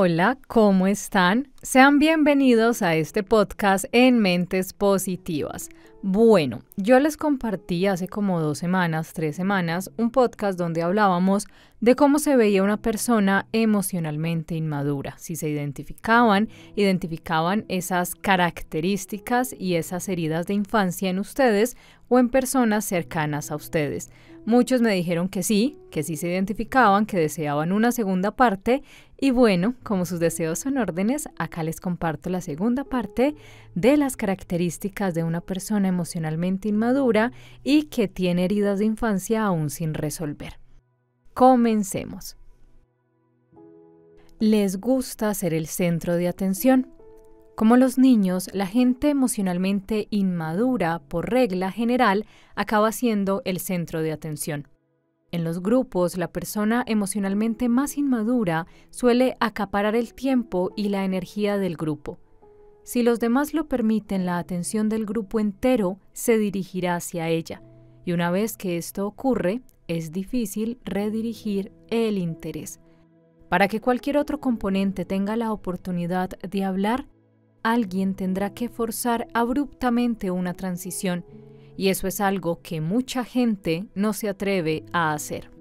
Hola, ¿cómo están? Sean bienvenidos a este podcast en Mentes Positivas. Bueno, yo les compartí hace como 3 semanas, un podcast donde hablábamos de cómo se veía una persona emocionalmente inmadura. Si se identificaban esas características y esas heridas de infancia en ustedes o en personas cercanas a ustedes. Muchos me dijeron que sí se identificaban, que deseaban una segunda parte. Y bueno, como sus deseos son órdenes, acá les comparto la segunda parte de las características de una persona emocionalmente inmadura y que tiene heridas de infancia aún sin resolver. Comencemos. Les gusta ser el centro de atención. Como los niños, la gente emocionalmente inmadura, por regla general, acaba siendo el centro de atención. En los grupos, la persona emocionalmente más inmadura suele acaparar el tiempo y la energía del grupo. Si los demás lo permiten, la atención del grupo entero se dirigirá hacia ella, y una vez que esto ocurre, es difícil redirigir el interés. Para que cualquier otro componente tenga la oportunidad de hablar, alguien tendrá que forzar abruptamente una transición, y eso es algo que mucha gente no se atreve a hacer.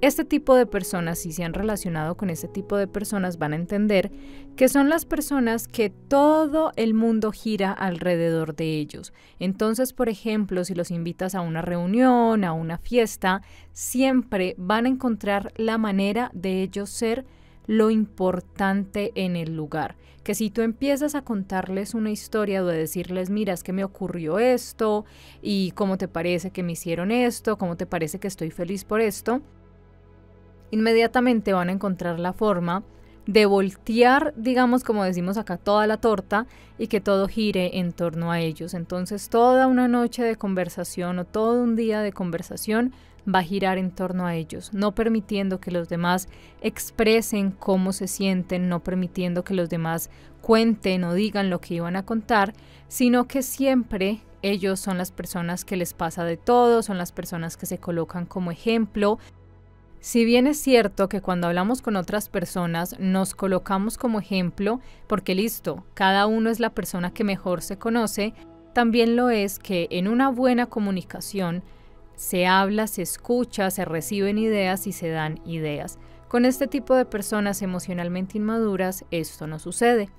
Este tipo de personas, si se han relacionado con este tipo de personas, van a entender que son las personas que todo el mundo gira alrededor de ellos. Entonces, por ejemplo, si los invitas a una reunión, a una fiesta, siempre van a encontrar la manera de ellos ser lo importante en el lugar. Que si tú empiezas a contarles una historia o a decirles, mira, es que me ocurrió esto, y cómo te parece que me hicieron esto, cómo te parece que estoy feliz por esto, inmediatamente van a encontrar la forma de voltear, digamos, como decimos acá, toda la torta y que todo gire en torno a ellos. Entonces, toda una noche de conversación o todo un día de conversación va a girar en torno a ellos, no permitiendo que los demás expresen cómo se sienten, no permitiendo que los demás cuenten o digan lo que iban a contar, sino que siempre ellos son las personas que les pasa de todo, son las personas que se colocan como ejemplo. Si bien es cierto que cuando hablamos con otras personas nos colocamos como ejemplo, porque listo, cada uno es la persona que mejor se conoce, también lo es que en una buena comunicación se habla, se escucha, se reciben ideas y se dan ideas. Con este tipo de personas emocionalmente inmaduras, esto no sucede.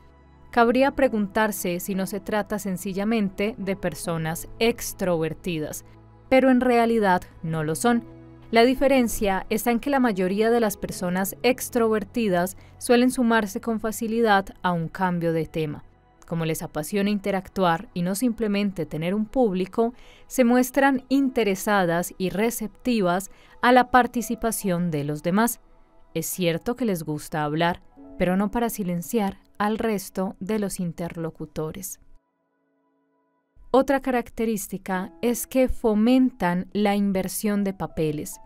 Cabría preguntarse si no se trata sencillamente de personas extrovertidas, pero en realidad no lo son. La diferencia está en que la mayoría de las personas extrovertidas suelen sumarse con facilidad a un cambio de tema. Como les apasiona interactuar y no simplemente tener un público, se muestran interesadas y receptivas a la participación de los demás. Es cierto que les gusta hablar, pero no para silenciar al resto de los interlocutores. Otra característica es que fomentan la inversión de papeles.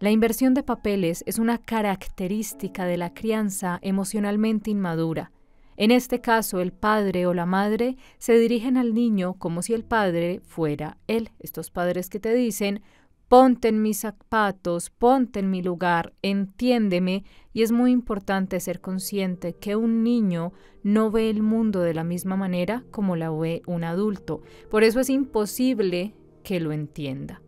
La inversión de papeles es una característica de la crianza emocionalmente inmadura. En este caso, el padre o la madre se dirigen al niño como si el padre fuera él. Estos padres que te dicen, ponte en mis zapatos, ponte en mi lugar, entiéndeme, y es muy importante ser consciente que un niño no ve el mundo de la misma manera como la ve un adulto. Por eso es imposible que lo entienda.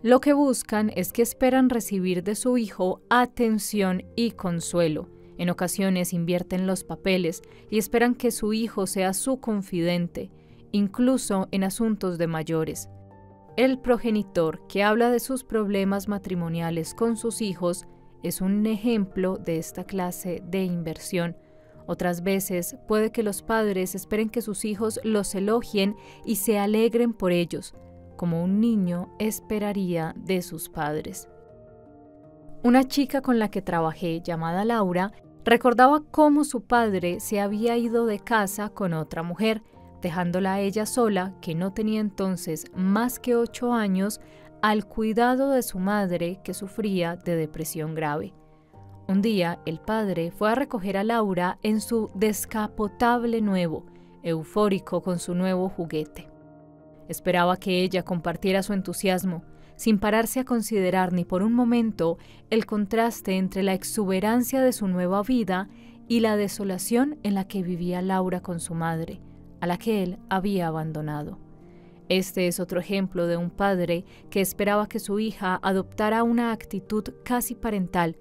Lo que buscan es que esperan recibir de su hijo atención y consuelo. En ocasiones invierten los papeles y esperan que su hijo sea su confidente, incluso en asuntos de mayores. El progenitor que habla de sus problemas matrimoniales con sus hijos es un ejemplo de esta clase de inversión. Otras veces puede que los padres esperen que sus hijos los elogien y se alegren por ellos, como un niño esperaría de sus padres. Una chica con la que trabajé, llamada Laura, recordaba cómo su padre se había ido de casa con otra mujer, dejándola a ella sola, que no tenía entonces más que 8 años, al cuidado de su madre que sufría de depresión grave. Un día, el padre fue a recoger a Laura en su descapotable nuevo, eufórico con su nuevo juguete. Esperaba que ella compartiera su entusiasmo. sin pararse a considerar ni por un momento el contraste entre la exuberancia de su nueva vida y la desolación en la que vivía Laura con su madre, a la que él había abandonado. Este es otro ejemplo de un padre que esperaba que su hija adoptara una actitud casi parental,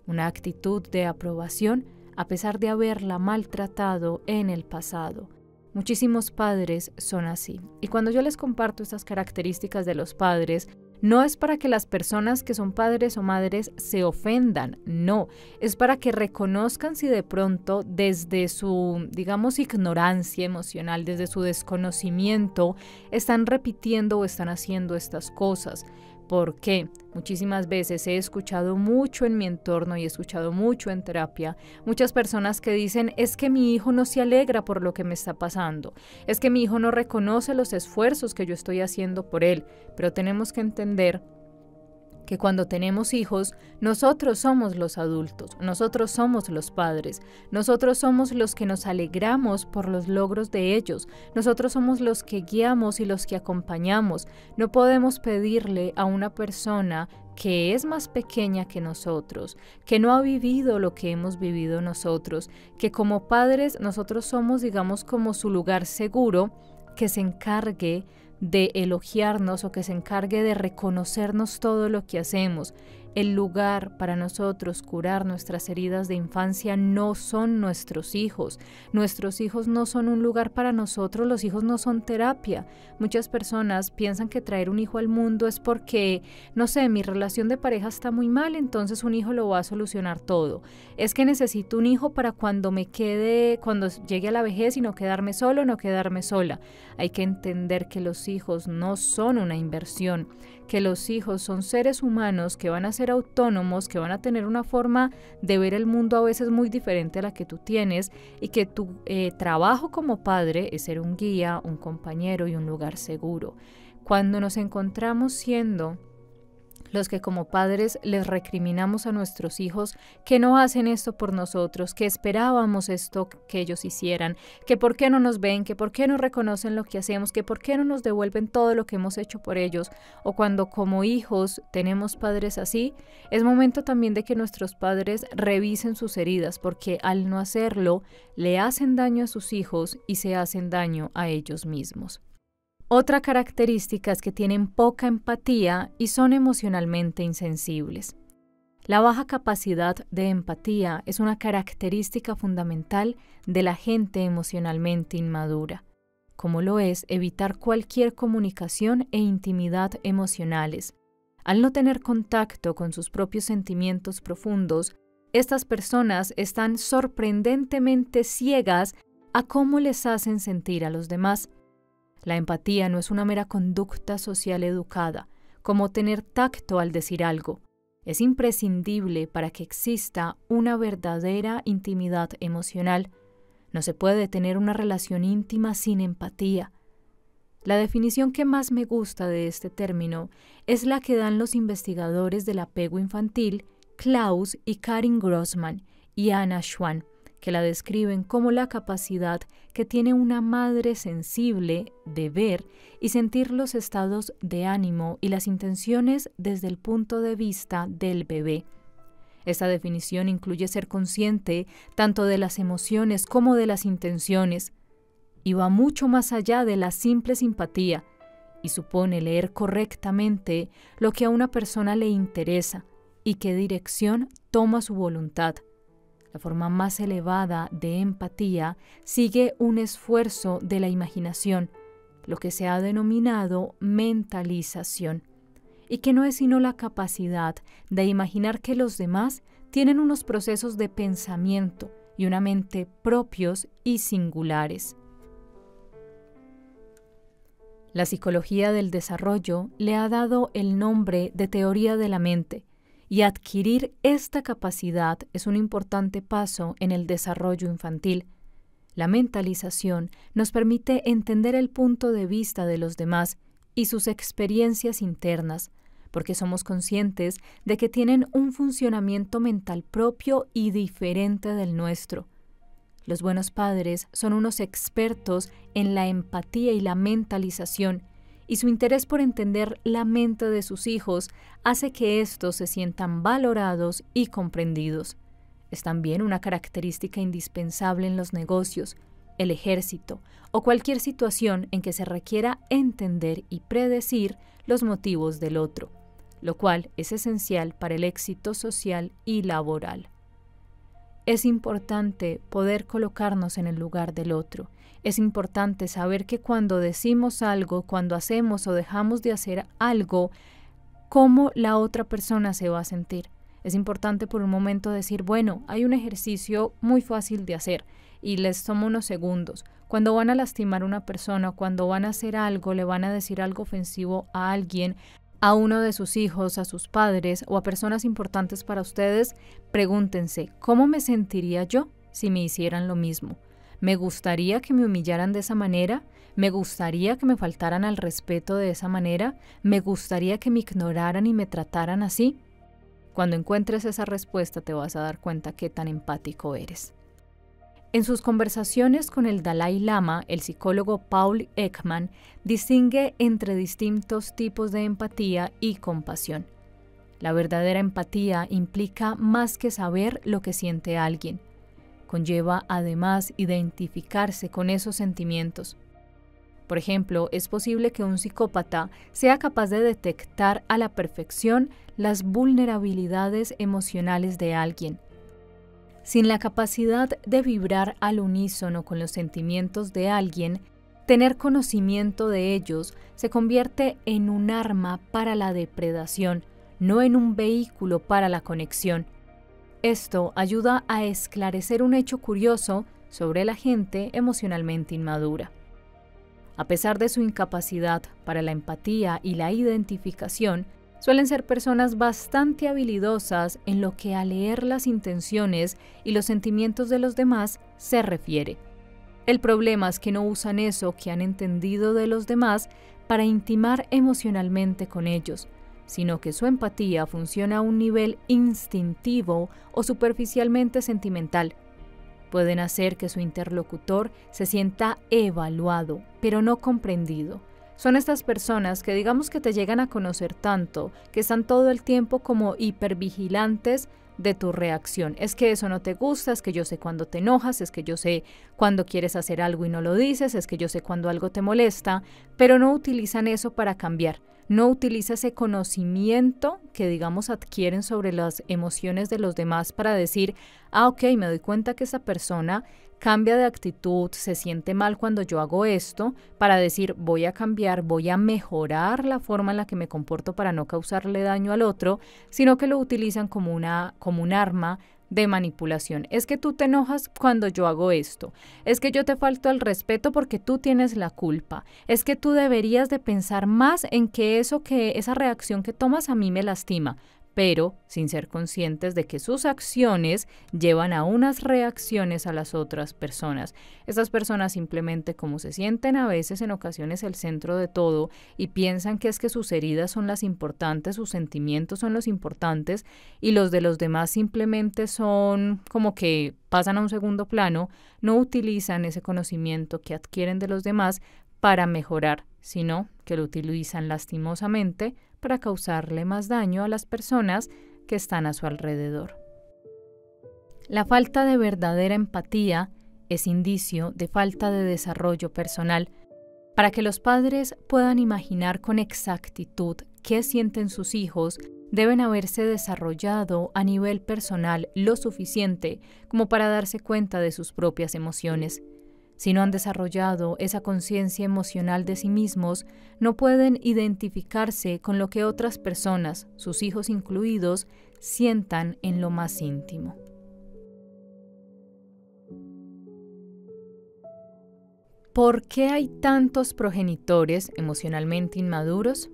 una actitud de aprobación a pesar de haberla maltratado en el pasado. Muchísimos padres son así. Y cuando yo les comparto estas características de los padres, no es para que las personas que son padres o madres se ofendan, no, es para que reconozcan si de pronto desde su, digamos, ignorancia emocional, desde su desconocimiento, están repitiendo o están haciendo estas cosas. ¿Por qué? Muchísimas veces he escuchado mucho en mi entorno y he escuchado mucho en terapia, muchas personas que dicen, es que mi hijo no se alegra por lo que me está pasando, es que mi hijo no reconoce los esfuerzos que yo estoy haciendo por él, pero tenemos que entender que cuando tenemos hijos, nosotros somos los adultos, nosotros somos los padres, nosotros somos los que nos alegramos por los logros de ellos, nosotros somos los que guiamos y los que acompañamos. No podemos pedirle a una persona que es más pequeña que nosotros, que no ha vivido lo que hemos vivido nosotros, que como padres nosotros somos, digamos, como su lugar seguro, que se encargue de elogiarnos o que se encargue de reconocernos todo lo que hacemos. El lugar para nosotros curar nuestras heridas de infancia no son nuestros hijos. Nuestros hijos no son un lugar para nosotros, los hijos no son terapia. Muchas personas piensan que traer un hijo al mundo es porque, no sé, mi relación de pareja está muy mal, entonces un hijo lo va a solucionar todo. Es que necesito un hijo para cuando llegue a la vejez y no quedarme solo, no quedarme sola. Hay que entender que los hijos no son una inversión, que los hijos son seres humanos que van a ser autónomos, que van a tener una forma de ver el mundo a veces muy diferente a la que tú tienes y que tu trabajo como padre es ser un guía, un compañero y un lugar seguro. Cuando nos encontramos siendo los que como padres les recriminamos a nuestros hijos que no hacen esto por nosotros, que esperábamos esto que ellos hicieran, que por qué no nos ven, que por qué no reconocen lo que hacemos, que por qué no nos devuelven todo lo que hemos hecho por ellos, o cuando como hijos tenemos padres así, es momento también de que nuestros padres revisen sus heridas, porque al no hacerlo, le hacen daño a sus hijos y se hacen daño a ellos mismos. Otra característica es que tienen poca empatía y son emocionalmente insensibles. La baja capacidad de empatía es una característica fundamental de la gente emocionalmente inmadura, como lo es evitar cualquier comunicación e intimidad emocionales. Al no tener contacto con sus propios sentimientos profundos, estas personas están sorprendentemente ciegas a cómo les hacen sentir a los demás. La empatía no es una mera conducta social educada, como tener tacto al decir algo. Es imprescindible para que exista una verdadera intimidad emocional. No se puede tener una relación íntima sin empatía. La definición que más me gusta de este término es la que dan los investigadores del apego infantil Klaus y Karin Grossman y Anna Schwann, que la describen como la capacidad que tiene una madre sensible de ver y sentir los estados de ánimo y las intenciones desde el punto de vista del bebé. Esta definición incluye ser consciente tanto de las emociones como de las intenciones, y va mucho más allá de la simple simpatía, y supone leer correctamente lo que a una persona le interesa y qué dirección toma su voluntad. La forma más elevada de empatía sigue un esfuerzo de la imaginación, lo que se ha denominado mentalización, y que no es sino la capacidad de imaginar que los demás tienen unos procesos de pensamiento y una mente propios y singulares. La psicología del desarrollo le ha dado el nombre de teoría de la mente, y adquirir esta capacidad es un importante paso en el desarrollo infantil. La mentalización nos permite entender el punto de vista de los demás y sus experiencias internas, porque somos conscientes de que tienen un funcionamiento mental propio y diferente del nuestro. Los buenos padres son unos expertos en la empatía y la mentalización, y su interés por entender la mente de sus hijos hace que éstos se sientan valorados y comprendidos. Es también una característica indispensable en los negocios, el ejército o cualquier situación en que se requiera entender y predecir los motivos del otro, lo cual es esencial para el éxito social y laboral. Es importante poder colocarnos en el lugar del otro. Es importante saber que cuando decimos algo, cuando hacemos o dejamos de hacer algo, cómo la otra persona se va a sentir. Es importante por un momento decir, bueno, hay un ejercicio muy fácil de hacer y les toma unos segundos. Cuando van a lastimar a una persona, cuando van a hacer algo, le van a decir algo ofensivo a alguien, a uno de sus hijos, a sus padres o a personas importantes para ustedes, pregúntense, ¿cómo me sentiría yo si me hicieran lo mismo? ¿Me gustaría que me humillaran de esa manera? ¿Me gustaría que me faltaran al respeto de esa manera? ¿Me gustaría que me ignoraran y me trataran así? Cuando encuentres esa respuesta te vas a dar cuenta qué tan empático eres. En sus conversaciones con el Dalai Lama, el psicólogo Paul Ekman distingue entre distintos tipos de empatía y compasión. La verdadera empatía implica más que saber lo que siente alguien. Conlleva además identificarse con esos sentimientos. Por ejemplo, es posible que un psicópata sea capaz de detectar a la perfección las vulnerabilidades emocionales de alguien. Sin la capacidad de vibrar al unísono con los sentimientos de alguien, tener conocimiento de ellos se convierte en un arma para la depredación, no en un vehículo para la conexión. Esto ayuda a esclarecer un hecho curioso sobre la gente emocionalmente inmadura. A pesar de su incapacidad para la empatía y la identificación, suelen ser personas bastante habilidosas en lo que a leer las intenciones y los sentimientos de los demás se refiere. El problema es que no usan eso que han entendido de los demás para intimar emocionalmente con ellos, sino que su empatía funciona a un nivel instintivo o superficialmente sentimental. Pueden hacer que su interlocutor se sienta evaluado, pero no comprendido. Son estas personas que digamos que te llegan a conocer tanto, que están todo el tiempo como hipervigilantes de tu reacción. Es que eso no te gusta, es que yo sé cuando te enojas, es que yo sé cuando quieres hacer algo y no lo dices, es que yo sé cuando algo te molesta, pero no utilizan eso para cambiar. No utiliza ese conocimiento que digamos adquieren sobre las emociones de los demás para decir, ok, me doy cuenta que esa persona cambia de actitud, se siente mal cuando yo hago esto, para decir voy a cambiar, voy a mejorar la forma en la que me comporto para no causarle daño al otro, sino que lo utilizan como un arma de manipulación. Es que tú te enojas cuando yo hago esto. Es que yo te falto el respeto porque tú tienes la culpa. Es que tú deberías de pensar más en que esa reacción que tomas a mí me lastima, pero sin ser conscientes de que sus acciones llevan a unas reacciones a las otras personas. Estas personas simplemente, como se sienten a veces en ocasiones el centro de todo y piensan que es que sus heridas son las importantes, sus sentimientos son los importantes y los de los demás simplemente son como que pasan a un segundo plano, no utilizan ese conocimiento que adquieren de los demás para mejorar, sino que lo utilizan lastimosamente para causarle más daño a las personas que están a su alrededor. La falta de verdadera empatía es indicio de falta de desarrollo personal. Para que los padres puedan imaginar con exactitud qué sienten sus hijos, deben haberse desarrollado a nivel personal lo suficiente como para darse cuenta de sus propias emociones. Si no han desarrollado esa conciencia emocional de sí mismos, no pueden identificarse con lo que otras personas, sus hijos incluidos, sientan en lo más íntimo. ¿Por qué hay tantos progenitores emocionalmente inmaduros?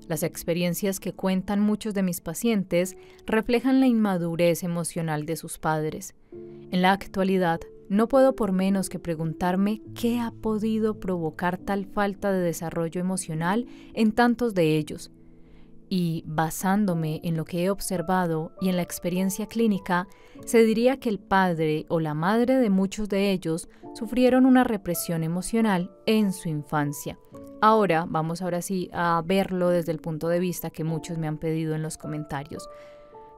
Las experiencias que cuentan muchos de mis pacientes reflejan la inmadurez emocional de sus padres. En la actualidad, no puedo por menos que preguntarme qué ha podido provocar tal falta de desarrollo emocional en tantos de ellos. Y basándome en lo que he observado y en la experiencia clínica, se diría que el padre o la madre de muchos de ellos sufrieron una represión emocional en su infancia, Ahora sí a verlo desde el punto de vista que muchos me han pedido en los comentarios.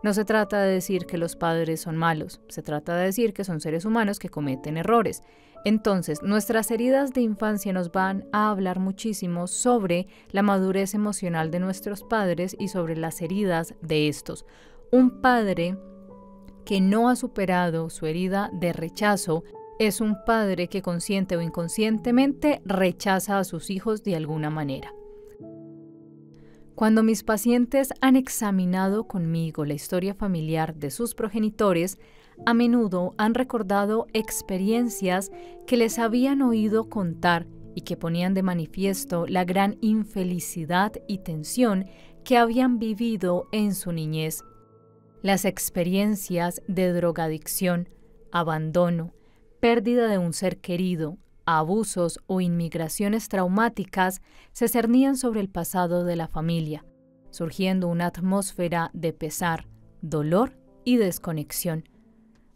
No se trata de decir que los padres son malos, se trata de decir que son seres humanos que cometen errores. Entonces, nuestras heridas de infancia nos van a hablar muchísimo sobre la madurez emocional de nuestros padres y sobre las heridas de estos. Un padre que no ha superado su herida de rechazo es un padre que consciente o inconscientemente rechaza a sus hijos de alguna manera. Cuando mis pacientes han examinado conmigo la historia familiar de sus progenitores, a menudo han recordado experiencias que les habían oído contar y que ponían de manifiesto la gran infelicidad y tensión que habían vivido en su niñez. Las experiencias de drogadicción, abandono, pérdida de un ser querido, abusos o inmigraciones traumáticas se cernían sobre el pasado de la familia, surgiendo una atmósfera de pesar, dolor y desconexión.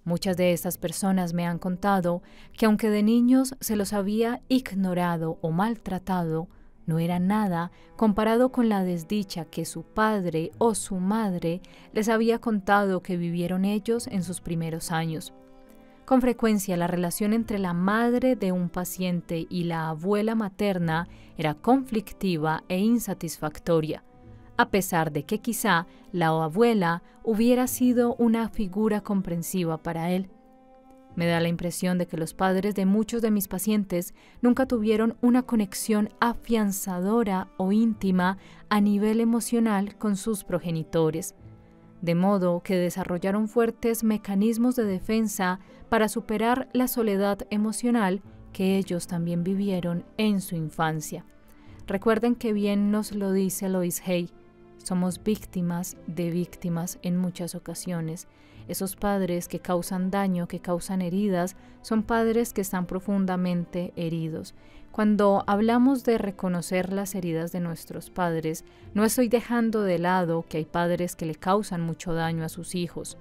Muchas de estas personas me han contado que aunque de niños se los había ignorado o maltratado, no era nada comparado con la desdicha que su padre o su madre les había contado que vivieron ellos en sus primeros años. Con frecuencia, la relación entre la madre de un paciente y la abuela materna era conflictiva e insatisfactoria, a pesar de que quizá la abuela hubiera sido una figura comprensiva para él. Me da la impresión de que los padres de muchos de mis pacientes nunca tuvieron una conexión afianzadora o íntima a nivel emocional con sus progenitores, de modo que desarrollaron fuertes mecanismos de defensa para superar la soledad emocional que ellos también vivieron en su infancia. Recuerden que bien nos lo dice Lois Hay, somos víctimas de víctimas en muchas ocasiones. Esos padres que causan daño, que causan heridas, son padres que están profundamente heridos. Cuando hablamos de reconocer las heridas de nuestros padres, no estoy dejando de lado que hay padres que le causan mucho daño a sus hijos.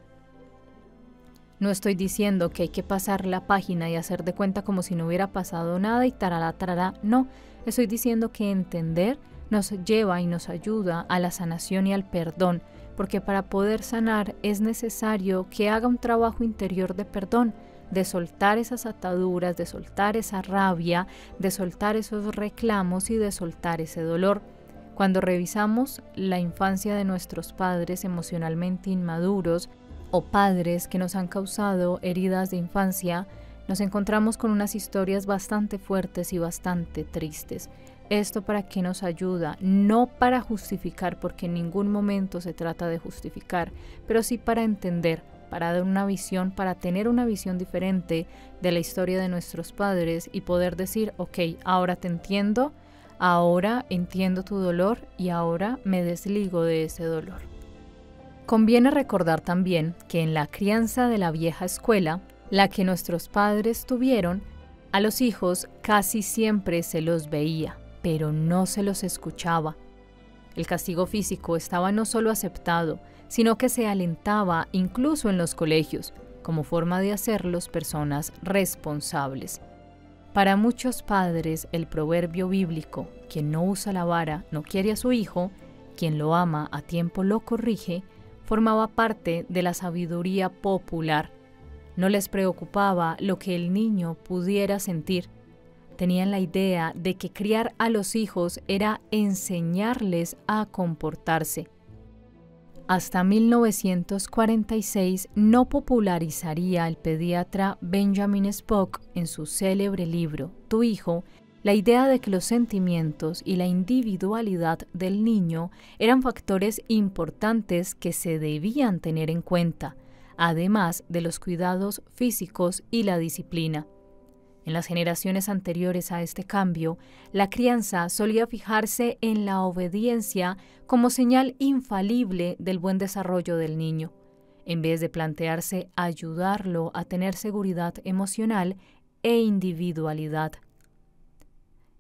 No estoy diciendo que hay que pasar la página y hacer de cuenta como si no hubiera pasado nada y tarará, tarará. No, estoy diciendo que entender nos lleva y nos ayuda a la sanación y al perdón, porque para poder sanar es necesario que haga un trabajo interior de perdón, de soltar esas ataduras, de soltar esa rabia, de soltar esos reclamos y de soltar ese dolor. Cuando revisamos la infancia de nuestros padres emocionalmente inmaduros o padres que nos han causado heridas de infancia, nos encontramos con unas historias bastante fuertes y bastante tristes. ¿Esto para qué nos ayuda? No para justificar, porque en ningún momento se trata de justificar, pero sí para entender, para dar una visión, para tener una visión diferente de la historia de nuestros padres y poder decir, ok, ahora te entiendo, ahora entiendo tu dolor y ahora me desligo de ese dolor. Conviene recordar también que en la crianza de la vieja escuela, la que nuestros padres tuvieron, a los hijos casi siempre se los veía, pero no se los escuchaba. El castigo físico estaba no solo aceptado, sino que se alentaba incluso en los colegios, como forma de hacerlos personas responsables. Para muchos padres, el proverbio bíblico, quien no usa la vara no quiere a su hijo, quien lo ama a tiempo lo corrige, formaba parte de la sabiduría popular. No les preocupaba lo que el niño pudiera sentir. Tenían la idea de que criar a los hijos era enseñarles a comportarse. Hasta 1946 no popularizaría el pediatra Benjamin Spock en su célebre libro Tu hijo, la idea de que los sentimientos y la individualidad del niño eran factores importantes que se debían tener en cuenta, además de los cuidados físicos y la disciplina. En las generaciones anteriores a este cambio, la crianza solía fijarse en la obediencia como señal infalible del buen desarrollo del niño, en vez de plantearse ayudarlo a tener seguridad emocional e individualidad.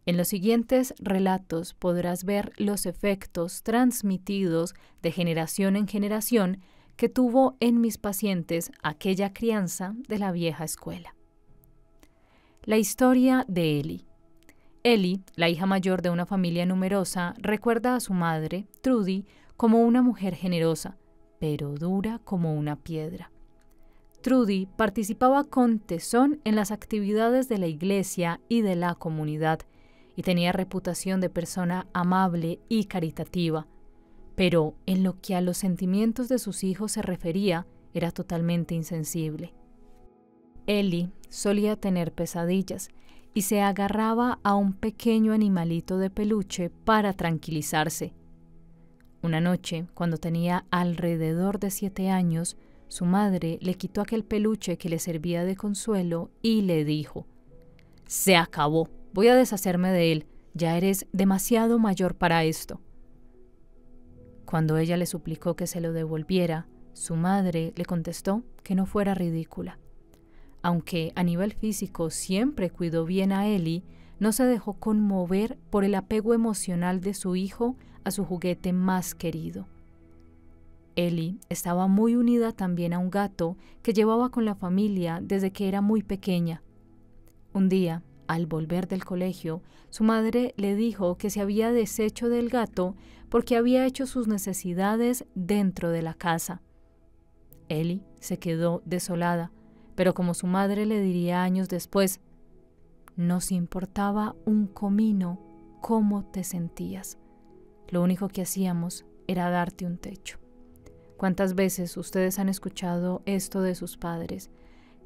En los siguientes relatos podrás ver los efectos transmitidos de generación en generación que tuvo en mis pacientes aquella crianza de la vieja escuela. La historia de Eli. Ellie, la hija mayor de una familia numerosa, recuerda a su madre, Trudy, como una mujer generosa, pero dura como una piedra. Trudy participaba con tesón en las actividades de la iglesia y de la comunidad, y tenía reputación de persona amable y caritativa, pero en lo que a los sentimientos de sus hijos se refería, era totalmente insensible. Ellie solía tener pesadillas y se agarraba a un pequeño animalito de peluche para tranquilizarse. Una noche, cuando tenía alrededor de 7 años, su madre le quitó aquel peluche que le servía de consuelo y le dijo: «Se acabó, voy a deshacerme de él, ya eres demasiado mayor para esto». Cuando ella le suplicó que se lo devolviera, su madre le contestó que no fuera ridícula. Aunque a nivel físico siempre cuidó bien a Ellie, no se dejó conmover por el apego emocional de su hijo a su juguete más querido. Ellie estaba muy unida también a un gato que llevaba con la familia desde que era muy pequeña. Un día, al volver del colegio, su madre le dijo que se había deshecho del gato porque había hecho sus necesidades dentro de la casa. Ellie se quedó desolada, pero como su madre le diría años después, «Nos importaba un comino cómo te sentías. Lo único que hacíamos era darte un techo». ¿Cuántas veces ustedes han escuchado esto de sus padres?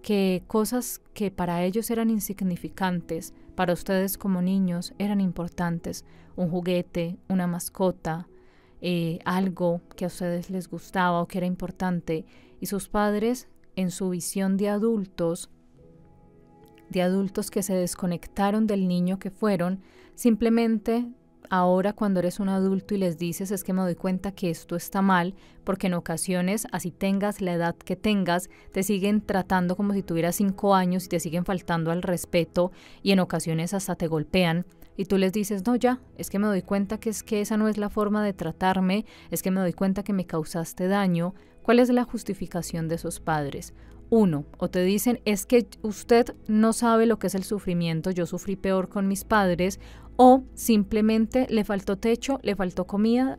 Que cosas que para ellos eran insignificantes, para ustedes como niños eran importantes. Un juguete, una mascota, algo que a ustedes les gustaba o que era importante. Y sus padres, en su visión de adultos que se desconectaron del niño que fueron, simplemente ahora cuando eres un adulto y les dices es que me doy cuenta que esto está mal, porque en ocasiones, así tengas la edad que tengas, te siguen tratando como si tuvieras 5 años y te siguen faltando al respeto y en ocasiones hasta te golpean. Y tú les dices, no, ya, es que me doy cuenta que es que esa no es la forma de tratarme, es que me doy cuenta que me causaste daño. ¿Cuál es la justificación de esos padres? Uno, o te dicen, es que usted no sabe lo que es el sufrimiento, yo sufrí peor con mis padres, o simplemente le faltó techo, le faltó comida,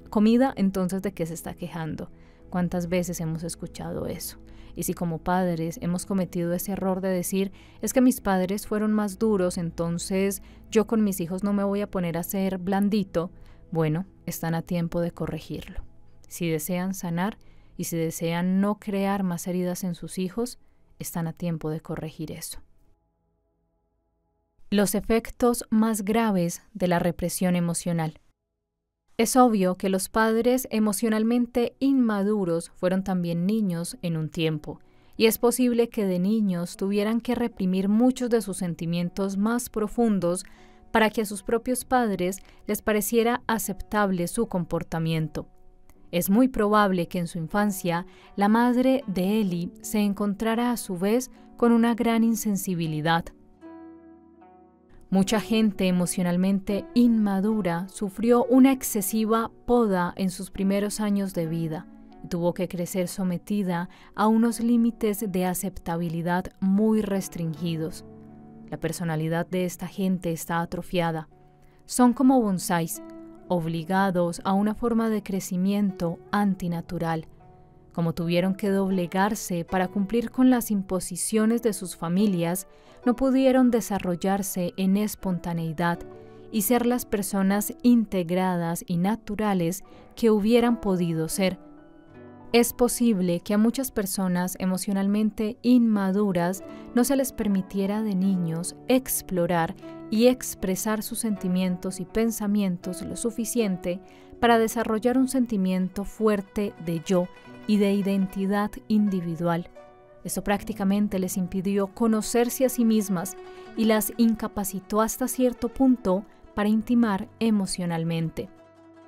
entonces ¿de qué se está quejando? ¿Cuántas veces hemos escuchado eso? Y si como padres hemos cometido ese error de decir, es que mis padres fueron más duros, entonces yo con mis hijos no me voy a poner a ser blandito, bueno, están a tiempo de corregirlo. Si desean sanar y si desean no crear más heridas en sus hijos, están a tiempo de corregir eso. Los efectos más graves de la represión emocional. Es obvio que los padres emocionalmente inmaduros fueron también niños en un tiempo, y es posible que de niños tuvieran que reprimir muchos de sus sentimientos más profundos para que a sus propios padres les pareciera aceptable su comportamiento. Es muy probable que en su infancia la madre de Ellie se encontrara a su vez con una gran insensibilidad. Mucha gente emocionalmente inmadura sufrió una excesiva poda en sus primeros años de vida y tuvo que crecer sometida a unos límites de aceptabilidad muy restringidos. La personalidad de esta gente está atrofiada. Son como bonsáis, obligados a una forma de crecimiento antinatural. Como tuvieron que doblegarse para cumplir con las imposiciones de sus familias, no pudieron desarrollarse en espontaneidad y ser las personas integradas y naturales que hubieran podido ser. Es posible que a muchas personas emocionalmente inmaduras no se les permitiera de niños explorar y expresar sus sentimientos y pensamientos lo suficiente para desarrollar un sentimiento fuerte de yo y de identidad individual. Esto prácticamente les impidió conocerse a sí mismas y las incapacitó hasta cierto punto para intimar emocionalmente.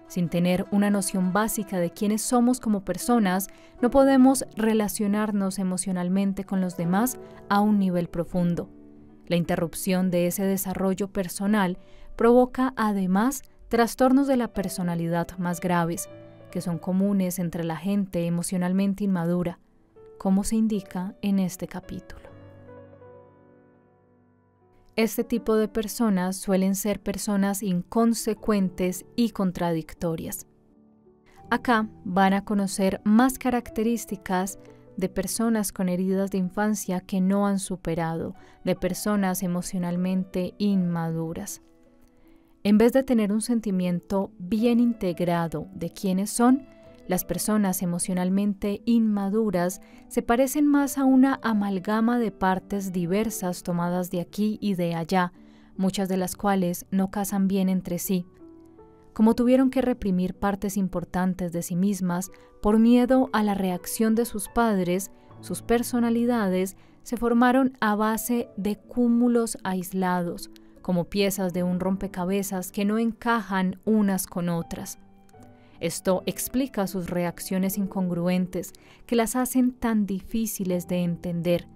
Sin tener una noción básica de quiénes somos como personas, no podemos relacionarnos emocionalmente con los demás a un nivel profundo. La interrupción de ese desarrollo personal provoca además trastornos de la personalidad más graves, que son comunes entre la gente emocionalmente inmadura, como se indica en este capítulo. Este tipo de personas suelen ser personas inconsecuentes y contradictorias. Acá van a conocer más características de personas con heridas de infancia que no han superado, de personas emocionalmente inmaduras. En vez de tener un sentimiento bien integrado de quiénes son, las personas emocionalmente inmaduras se parecen más a una amalgama de partes diversas tomadas de aquí y de allá, muchas de las cuales no casan bien entre sí. Como tuvieron que reprimir partes importantes de sí mismas por miedo a la reacción de sus padres, sus personalidades se formaron a base de cúmulos aislados, como piezas de un rompecabezas que no encajan unas con otras. Esto explica sus reacciones incongruentes que las hacen tan difíciles de entender.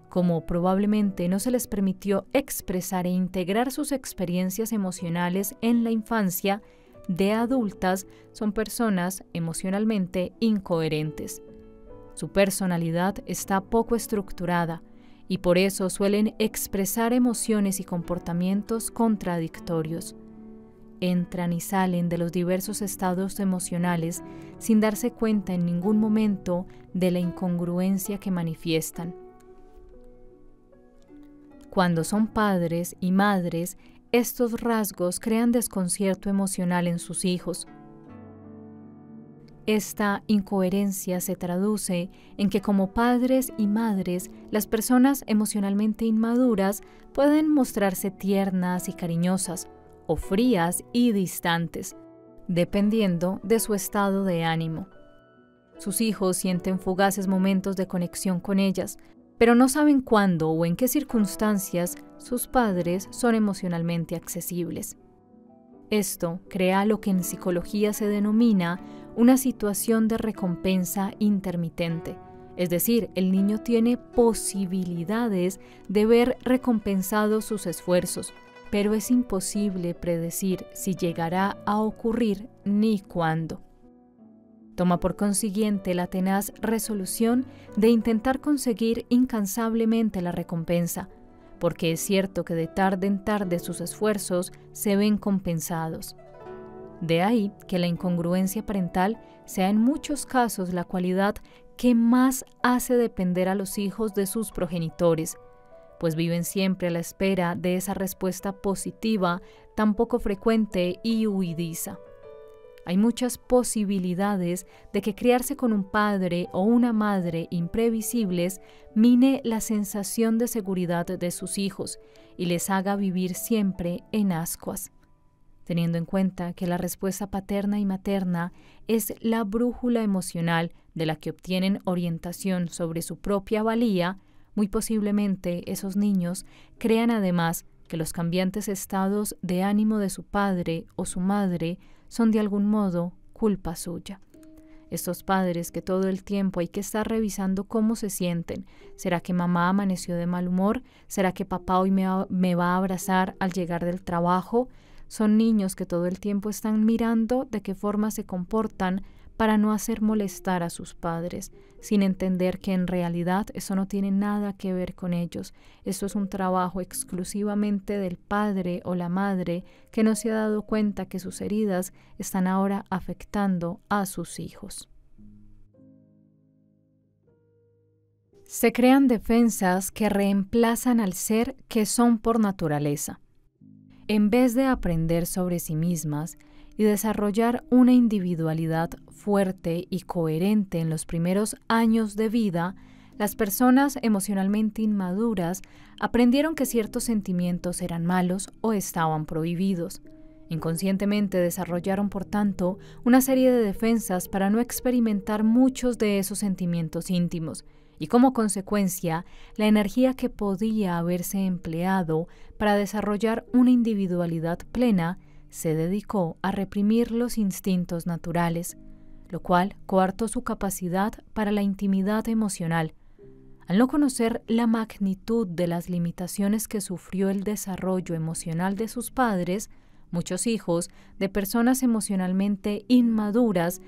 Como probablemente no se les permitió expresar e integrar sus experiencias emocionales en la infancia, de adultas son personas emocionalmente incoherentes. Su personalidad está poco estructurada y por eso suelen expresar emociones y comportamientos contradictorios. Entran y salen de los diversos estados emocionales sin darse cuenta en ningún momento de la incongruencia que manifiestan. Cuando son padres y madres, estos rasgos crean desconcierto emocional en sus hijos. Esta incoherencia se traduce en que como padres y madres, las personas emocionalmente inmaduras pueden mostrarse tiernas y cariñosas, o frías y distantes, dependiendo de su estado de ánimo. Sus hijos sienten fugaces momentos de conexión con ellas, pero no saben cuándo o en qué circunstancias sus padres son emocionalmente accesibles. Esto crea lo que en psicología se denomina una situación de recompensa intermitente, es decir, el niño tiene posibilidades de ver recompensados sus esfuerzos, pero es imposible predecir si llegará a ocurrir ni cuándo. Toma por consiguiente la tenaz resolución de intentar conseguir incansablemente la recompensa, porque es cierto que de tarde en tarde sus esfuerzos se ven compensados. De ahí que la incongruencia parental sea en muchos casos la cualidad que más hace depender a los hijos de sus progenitores, pues viven siempre a la espera de esa respuesta positiva tan poco frecuente y huidiza. Hay muchas posibilidades de que criarse con un padre o una madre imprevisibles mine la sensación de seguridad de sus hijos y les haga vivir siempre en ascuas. Teniendo en cuenta que la respuesta paterna y materna es la brújula emocional de la que obtienen orientación sobre su propia valía, muy posiblemente esos niños crean además que los cambiantes estados de ánimo de su padre o su madre son de algún modo culpa suya. Estos padres que todo el tiempo hay que estar revisando cómo se sienten. ¿Será que mamá amaneció de mal humor? ¿Será que papá hoy me va a abrazar al llegar del trabajo? Son niños que todo el tiempo están mirando de qué forma se comportan para no hacer molestar a sus padres, sin entender que en realidad eso no tiene nada que ver con ellos. Esto es un trabajo exclusivamente del padre o la madre que no se ha dado cuenta que sus heridas están ahora afectando a sus hijos. Se crean defensas que reemplazan al ser que son por naturaleza. En vez de aprender sobre sí mismas y desarrollar una individualidad fuerte y coherente en los primeros años de vida, las personas emocionalmente inmaduras aprendieron que ciertos sentimientos eran malos o estaban prohibidos. Inconscientemente desarrollaron, por tanto, una serie de defensas para no experimentar muchos de esos sentimientos íntimos, y como consecuencia, la energía que podía haberse empleado para desarrollar una individualidad plena se dedicó a reprimir los instintos naturales, lo cual coartó su capacidad para la intimidad emocional. Al no conocer la magnitud de las limitaciones que sufrió el desarrollo emocional de sus padres, muchos hijos de personas emocionalmente inmaduras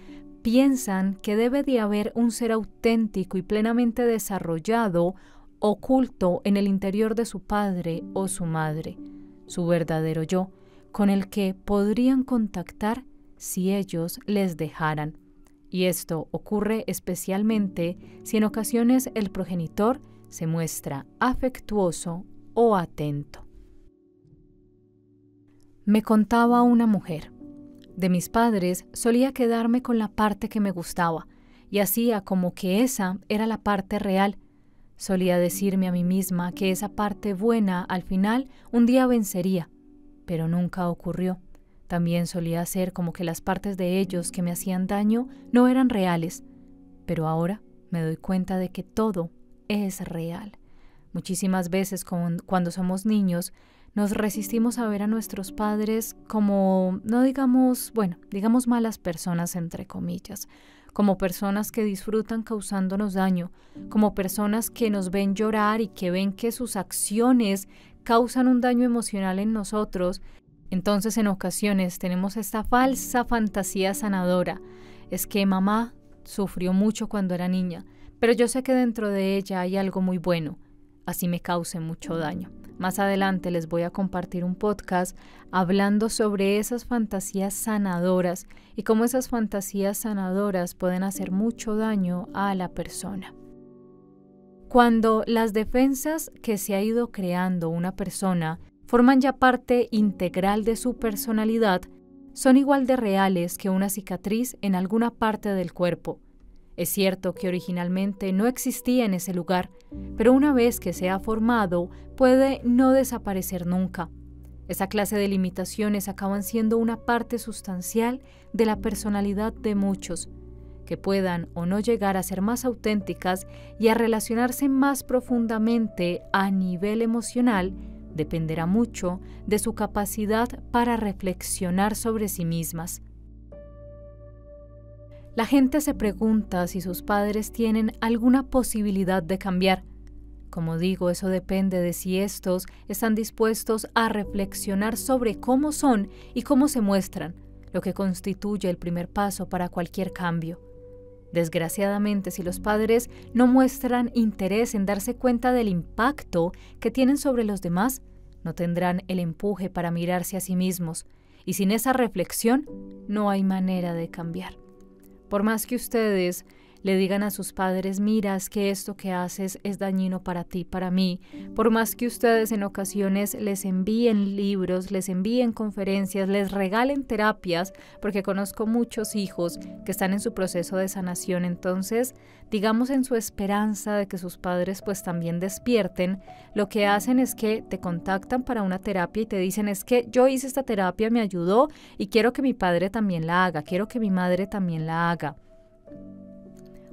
piensan que debe de haber un ser auténtico y plenamente desarrollado oculto en el interior de su padre o su madre, su verdadero yo, con el que podrían contactar si ellos les dejaran. Y esto ocurre especialmente si en ocasiones el progenitor se muestra afectuoso o atento. Me contaba una mujer: de mis padres solía quedarme con la parte que me gustaba y hacía como que esa era la parte real. Solía decirme a mí misma que esa parte buena al final un día vencería, pero nunca ocurrió. También solía hacer como que las partes de ellos que me hacían daño no eran reales, pero ahora me doy cuenta de que todo es real. Muchísimas veces cuando somos niños nos resistimos a ver a nuestros padres como, no digamos, digamos malas personas entre comillas, como personas que disfrutan causándonos daño, como personas que nos ven llorar y que ven que sus acciones causan un daño emocional en nosotros. Entonces en ocasiones tenemos esta falsa fantasía sanadora. Es que mamá sufrió mucho cuando era niña, pero yo sé que dentro de ella hay algo muy bueno, así me cause mucho daño. Más adelante les voy a compartir un podcast hablando sobre esas fantasías sanadoras y cómo esas fantasías sanadoras pueden hacer mucho daño a la persona. Cuando las defensas que se ha ido creando una persona forman ya parte integral de su personalidad, son igual de reales que una cicatriz en alguna parte del cuerpo. Es cierto que originalmente no existía en ese lugar, pero una vez que se ha formado, puede no desaparecer nunca. Esa clase de limitaciones acaban siendo una parte sustancial de la personalidad de muchos, que puedan o no llegar a ser más auténticas y a relacionarse más profundamente a nivel emocional, dependerá mucho de su capacidad para reflexionar sobre sí mismas. La gente se pregunta si sus padres tienen alguna posibilidad de cambiar. Como digo, eso depende de si estos están dispuestos a reflexionar sobre cómo son y cómo se muestran, lo que constituye el primer paso para cualquier cambio. Desgraciadamente, si los padres no muestran interés en darse cuenta del impacto que tienen sobre los demás, no tendrán el empuje para mirarse a sí mismos, y sin esa reflexión no hay manera de cambiar. Por más que ustedes le digan a sus padres: mira, es que esto que haces es dañino para ti, para mí. Por más que ustedes en ocasiones les envíen libros, les envíen conferencias, les regalen terapias, porque conozco muchos hijos que están en su proceso de sanación. Entonces, digamos, en su esperanza de que sus padres pues también despierten, lo que hacen es que te contactan para una terapia y te dicen: es que yo hice esta terapia, me ayudó y quiero que mi padre también la haga, quiero que mi madre también la haga.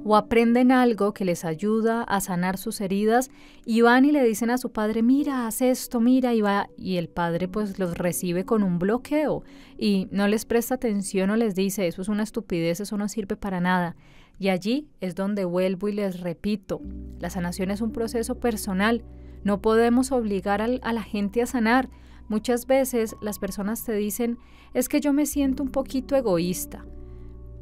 O aprenden algo que les ayuda a sanar sus heridas y van y le dicen a su padre: mira, haz esto, mira, y el padre pues los recibe con un bloqueo y no les presta atención o les dice: eso es una estupidez, eso no sirve para nada. Y allí es donde vuelvo y les repito: la sanación es un proceso personal, no podemos obligar a la gente a sanar. Muchas veces las personas te dicen: es que yo me siento un poquito egoísta,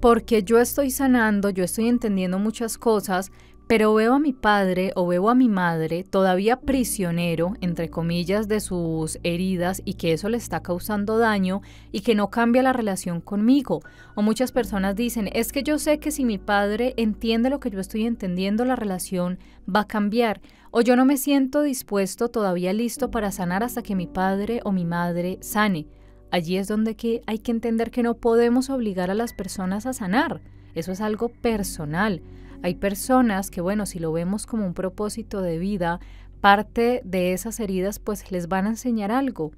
porque yo estoy sanando, yo estoy entendiendo muchas cosas, pero veo a mi padre o veo a mi madre todavía prisionero, entre comillas, de sus heridas y que eso le está causando daño y que no cambia la relación conmigo. O muchas personas dicen: es que yo sé que si mi padre entiende lo que yo estoy entendiendo, la relación va a cambiar. O yo no me siento dispuesto, todavía listo para sanar hasta que mi padre o mi madre sane. Allí es donde hay que entender que no podemos obligar a las personas a sanar. Eso es algo personal. Hay personas que, si lo vemos como un propósito de vida, parte de esas heridas pues les van a enseñar algo.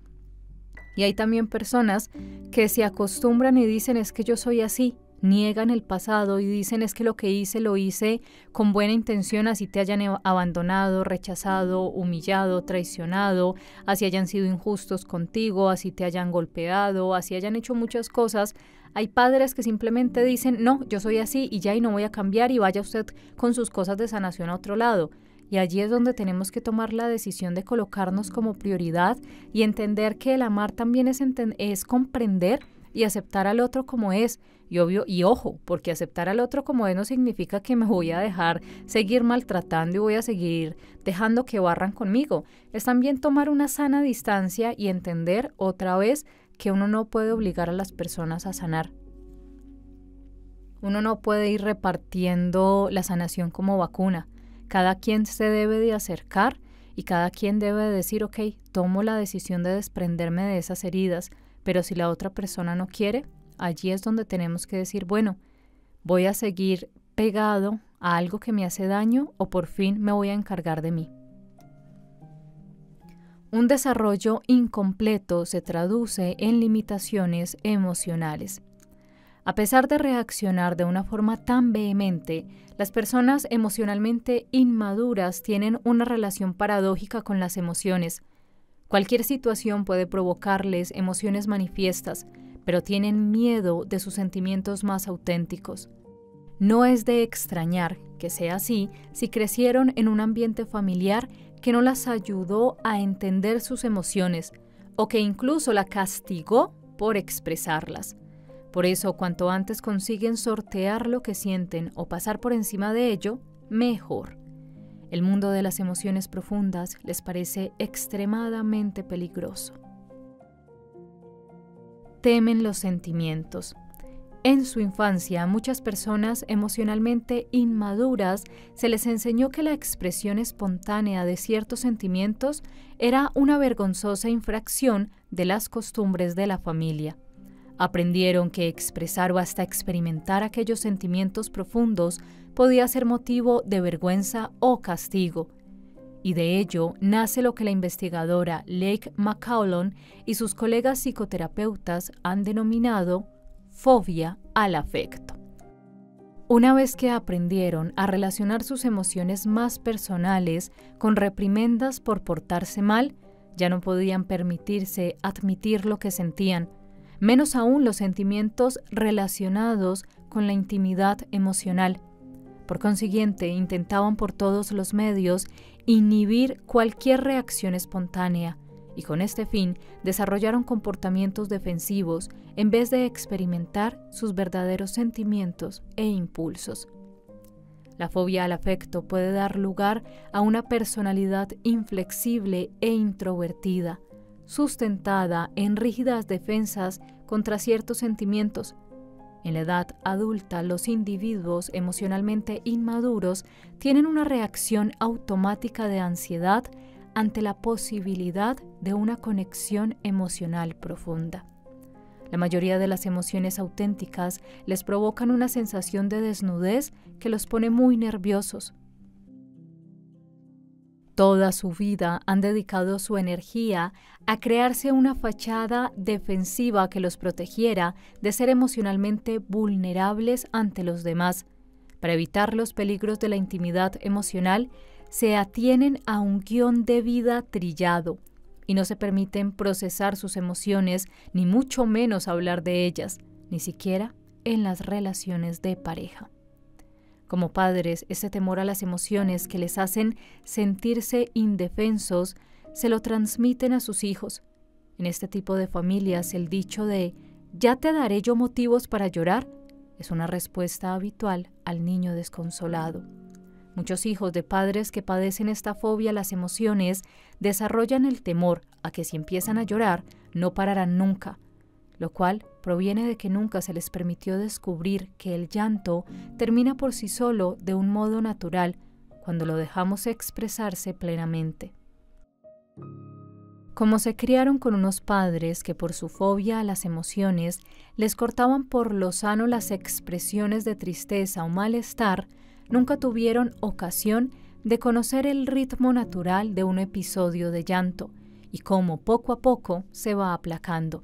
Y hay también personas que se acostumbran y dicen: es que yo soy así. Niegan el pasado y dicen: es que lo que hice lo hice con buena intención, así te hayan abandonado, rechazado, humillado, traicionado, así hayan sido injustos contigo, así te hayan golpeado, así hayan hecho muchas cosas. Hay padres que simplemente dicen: no, yo soy así y ya, y no voy a cambiar, y vaya usted con sus cosas de sanación a otro lado. Y allí es donde tenemos que tomar la decisión de colocarnos como prioridad y entender que el amar también es comprender y aceptar al otro como es. Y obvio, y ojo, porque aceptar al otro como es no significa que me voy a dejar seguir maltratando y voy a seguir dejando que barran conmigo. Es también tomar una sana distancia y entender otra vez que uno no puede obligar a las personas a sanar. Uno no puede ir repartiendo la sanación como vacuna. Cada quien se debe de acercar y cada quien debe de decir, ok, tomo la decisión de desprenderme de esas heridas, pero si la otra persona no quiere, allí es donde tenemos que decir, bueno, voy a seguir pegado a algo que me hace daño o por fin me voy a encargar de mí. Un desarrollo incompleto se traduce en limitaciones emocionales. A pesar de reaccionar de una forma tan vehemente, las personas emocionalmente inmaduras tienen una relación paradójica con las emociones. Cualquier situación puede provocarles emociones manifiestas, pero tienen miedo de sus sentimientos más auténticos. No es de extrañar que sea así si crecieron en un ambiente familiar que no las ayudó a entender sus emociones o que incluso la castigó por expresarlas. Por eso, cuanto antes consiguen sortear lo que sienten o pasar por encima de ello, mejor. El mundo de las emociones profundas les parece extremadamente peligroso. Temen los sentimientos. En su infancia, a muchas personas emocionalmente inmaduras se les enseñó que la expresión espontánea de ciertos sentimientos era una vergonzosa infracción de las costumbres de la familia. Aprendieron que expresar o hasta experimentar aquellos sentimientos profundos podía ser motivo de vergüenza o castigo. Y de ello nace lo que la investigadora Lake McCaulon y sus colegas psicoterapeutas han denominado fobia al afecto. Una vez que aprendieron a relacionar sus emociones más personales con reprimendas por portarse mal, ya no podían permitirse admitir lo que sentían, menos aún los sentimientos relacionados con la intimidad emocional. Por consiguiente, intentaban por todos los medios inhibir cualquier reacción espontánea y con este fin desarrollaron comportamientos defensivos en vez de experimentar sus verdaderos sentimientos e impulsos. La fobia al afecto puede dar lugar a una personalidad inflexible e introvertida, sustentada en rígidas defensas contra ciertos sentimientos. En la edad adulta, los individuos emocionalmente inmaduros tienen una reacción automática de ansiedad ante la posibilidad de una conexión emocional profunda. La mayoría de las emociones auténticas les provocan una sensación de desnudez que los pone muy nerviosos. Toda su vida han dedicado su energía a crearse una fachada defensiva que los protegiera de ser emocionalmente vulnerables ante los demás. Para evitar los peligros de la intimidad emocional, se atienen a un guión de vida trillado y no se permiten procesar sus emociones, ni mucho menos hablar de ellas, ni siquiera en las relaciones de pareja. Como padres, ese temor a las emociones que les hacen sentirse indefensos se lo transmiten a sus hijos. En este tipo de familias, el dicho de «ya te daré yo motivos para llorar» es una respuesta habitual al niño desconsolado. Muchos hijos de padres que padecen esta fobia a las emociones desarrollan el temor a que si empiezan a llorar no pararán nunca, lo cual proviene de que nunca se les permitió descubrir que el llanto termina por sí solo de un modo natural cuando lo dejamos expresarse plenamente. Como se criaron con unos padres que por su fobia a las emociones les cortaban por lo sano las expresiones de tristeza o malestar, nunca tuvieron ocasión de conocer el ritmo natural de un episodio de llanto y cómo poco a poco se va aplacando.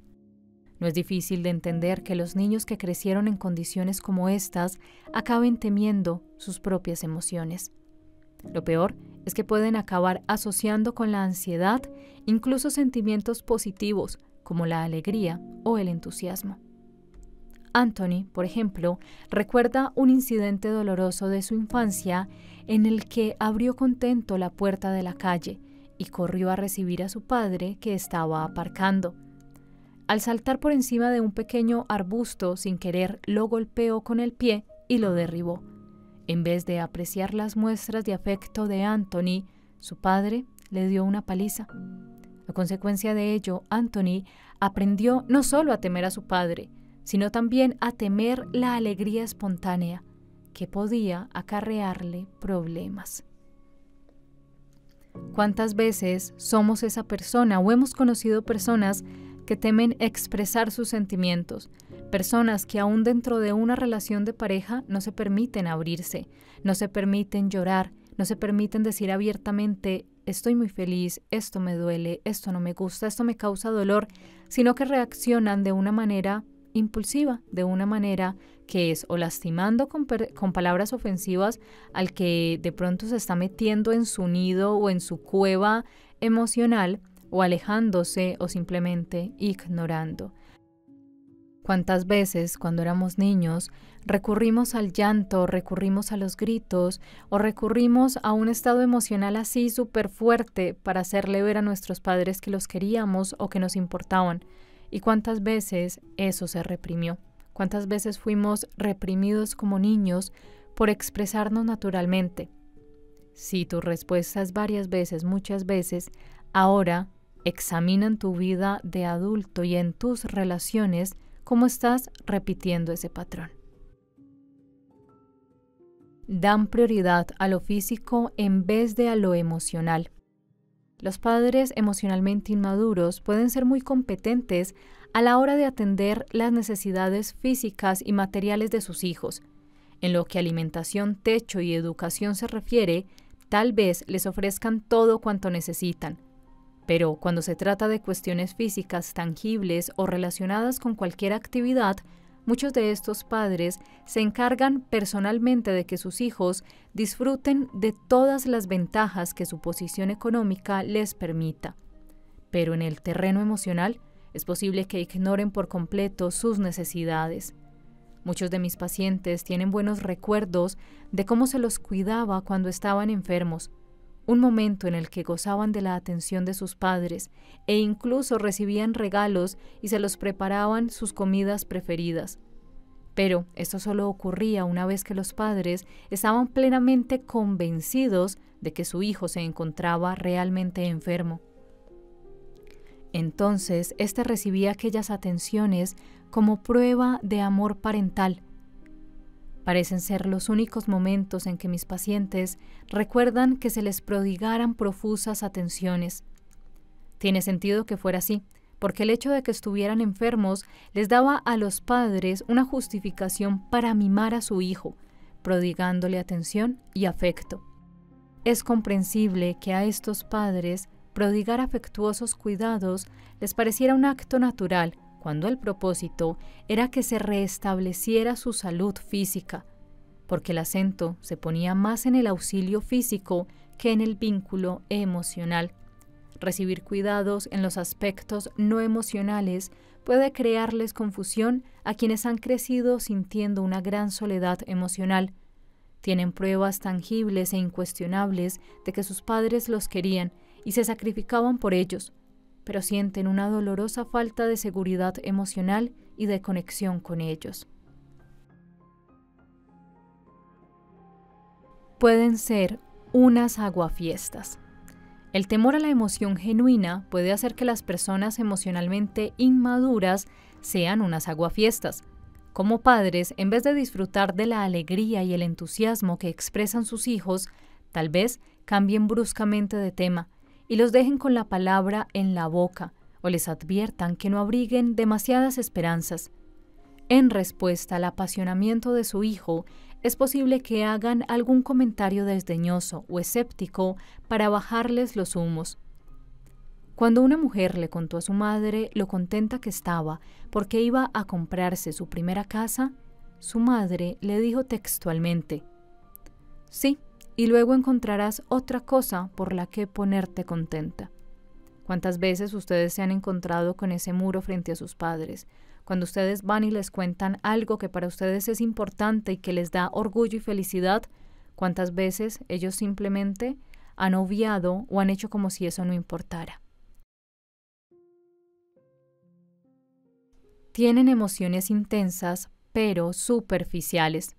No es difícil de entender que los niños que crecieron en condiciones como estas acaben temiendo sus propias emociones. Lo peor es que pueden acabar asociando con la ansiedad incluso sentimientos positivos como la alegría o el entusiasmo. Anthony, por ejemplo, recuerda un incidente doloroso de su infancia en el que abrió contento la puerta de la calle y corrió a recibir a su padre que estaba aparcando. Al saltar por encima de un pequeño arbusto sin querer, lo golpeó con el pie y lo derribó. En vez de apreciar las muestras de afecto de Anthony, su padre le dio una paliza. A consecuencia de ello, Anthony aprendió no solo a temer a su padre, sino también a temer la alegría espontánea, que podía acarrearle problemas. ¿Cuántas veces somos esa persona o hemos conocido personas que temen expresar sus sentimientos? Personas que aún dentro de una relación de pareja no se permiten abrirse, no se permiten llorar, no se permiten decir abiertamente: estoy muy feliz, esto me duele, esto no me gusta, esto me causa dolor, sino que reaccionan de una manera impulsiva, de una manera que es o lastimando con palabras ofensivas al que de pronto se está metiendo en su nido o en su cueva emocional, o alejándose o simplemente ignorando. ¿Cuántas veces cuando éramos niños recurrimos al llanto, recurrimos a los gritos o recurrimos a un estado emocional así súper fuerte para hacerle ver a nuestros padres que los queríamos o que nos importaban? ¿Y cuántas veces eso se reprimió? ¿Cuántas veces fuimos reprimidos como niños por expresarnos naturalmente? Si tu respuesta es varias veces, muchas veces, ahora examina en tu vida de adulto y en tus relaciones cómo estás repitiendo ese patrón. Dan prioridad a lo físico en vez de a lo emocional. Los padres emocionalmente inmaduros pueden ser muy competentes a la hora de atender las necesidades físicas y materiales de sus hijos. En lo que alimentación, techo y educación se refiere, tal vez les ofrezcan todo cuanto necesitan. Pero cuando se trata de cuestiones físicas tangibles o relacionadas con cualquier actividad, muchos de estos padres se encargan personalmente de que sus hijos disfruten de todas las ventajas que su posición económica les permita. Pero en el terreno emocional es posible que ignoren por completo sus necesidades. Muchos de mis pacientes tienen buenos recuerdos de cómo se los cuidaba cuando estaban enfermos, un momento en el que gozaban de la atención de sus padres e incluso recibían regalos y se los preparaban sus comidas preferidas. Pero esto solo ocurría una vez que los padres estaban plenamente convencidos de que su hijo se encontraba realmente enfermo. Entonces, éste recibía aquellas atenciones como prueba de amor parental. Parecen ser los únicos momentos en que mis pacientes recuerdan que se les prodigaran profusas atenciones. Tiene sentido que fuera así, porque el hecho de que estuvieran enfermos les daba a los padres una justificación para mimar a su hijo, prodigándole atención y afecto. Es comprensible que a estos padres prodigar afectuosos cuidados les pareciera un acto natural, cuando el propósito era que se restableciera su salud física, porque el acento se ponía más en el auxilio físico que en el vínculo emocional. Recibir cuidados en los aspectos no emocionales puede crearles confusión a quienes han crecido sintiendo una gran soledad emocional. Tienen pruebas tangibles e incuestionables de que sus padres los querían y se sacrificaban por ellos, pero sienten una dolorosa falta de seguridad emocional y de conexión con ellos. Pueden ser unas aguafiestas. El temor a la emoción genuina puede hacer que las personas emocionalmente inmaduras sean unas aguafiestas. Como padres, en vez de disfrutar de la alegría y el entusiasmo que expresan sus hijos, tal vez cambien bruscamente de tema y los dejen con la palabra en la boca, o les adviertan que no abriguen demasiadas esperanzas. En respuesta al apasionamiento de su hijo, es posible que hagan algún comentario desdeñoso o escéptico para bajarles los humos. Cuando una mujer le contó a su madre lo contenta que estaba porque iba a comprarse su primera casa, su madre le dijo textualmente: «Sí, y luego encontrarás otra cosa por la que ponerte contenta». ¿Cuántas veces ustedes se han encontrado con ese muro frente a sus padres? Cuando ustedes van y les cuentan algo que para ustedes es importante y que les da orgullo y felicidad, ¿cuántas veces ellos simplemente han obviado o han hecho como si eso no importara? tienen emociones intensas, pero superficiales.